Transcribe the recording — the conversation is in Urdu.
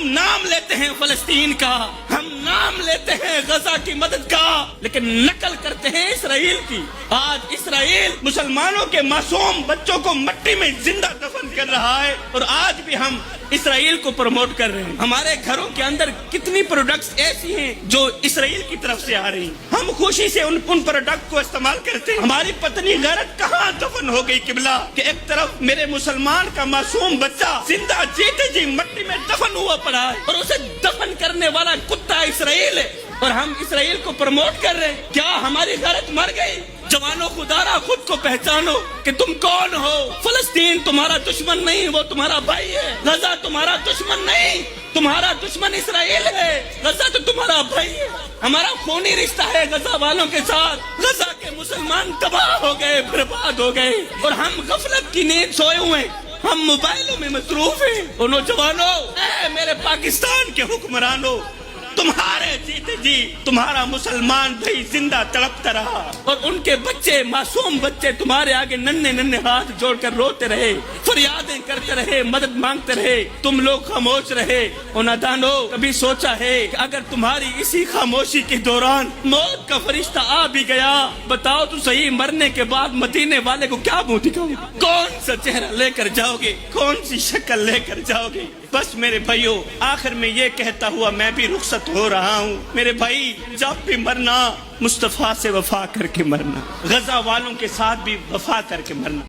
ہم نام لیتے ہیں فلسطین کا، ہم نام لیتے ہیں غزہ کی مدد کا، لیکن نقل کرتے ہیں اسرائیل کی۔ آج اسرائیل مسلمانوں کے معصوم بچوں کو مٹی میں زندہ دفن کر رہا ہے، اور آج بھی ہم اسرائیل کو پروموٹ کر رہے ہیں۔ ہمارے گھروں کے اندر کتنی پروڈکٹس ایسی ہیں جو اسرائیل کی طرف سے آ رہی ہیں، ہم خوشی سے ان پروڈکٹ کو استعمال کرتے ہیں۔ ہماری پتنی غیرت کہاں دفن ہو گئی قبلہ، کہ ایک طرف میرے مسلمان کا معصوم بچہ زندہ جیتے جی مٹی میں دفن ہوا پڑا ہے، اور اسے دفن کرنے والا کتا اسرائیل ہے، اور ہم اسرائیل کو پروموٹ کر رہے ہیں۔ کیا ہماری غیرت مر گئی؟ جوانوں خدارا خود کو پہچانو کہ تم کون ہو۔ فلسطین تمہارا دشمن نہیں، وہ تمہارا بھائی ہے۔ غزہ تمہارا دشمن نہیں، تمہارا دشمن اسرائیل ہے۔ غزہ تو تمہارا بھائی ہے، ہمارا خونی رشتہ ہے غزہ والوں کے ساتھ۔ غزہ کے مسلمان تباہ ہو گئے، برباد ہو گئے، اور ہم غفلت کی نیند سوئے ہوئے، ہم موبائلوں میں مصروف ہیں۔ اور نوجوانوں، اے میرے پاکستان کے حکمرانوں، تمہارے جیتے جی تمہارا مسلمان بھائی زندہ تڑپتا رہا، اور ان کے بچے، معصوم بچے تمہارے آگے ننھے ننھے ہاتھ جوڑ کر روتے رہے، فریادیں کرتے رہے، مدد مانگتے رہے، تم لوگ خاموش رہے۔ اور نادانو، کبھی سوچا ہے کہ اگر تمہاری اسی خاموشی کے دوران موت کا فرشتہ آ بھی گیا، بتاؤ تو صحیح، مرنے کے بعد مدینے والے کو کیا منہ دکھاؤ گے؟ کون سا چہرہ لے کر جاؤ گے؟ کون سی شکل لے کر جاؤ گے؟ بس میرے بھائیوں، آخر میں یہ کہتا ہوا میں بھی رخصت ہو رہا ہوں، میرے بھائی جب بھی مرنا مصطفیٰ سے وفا کر کے مرنا، غزہ والوں کے ساتھ بھی وفا کر کے مرنا۔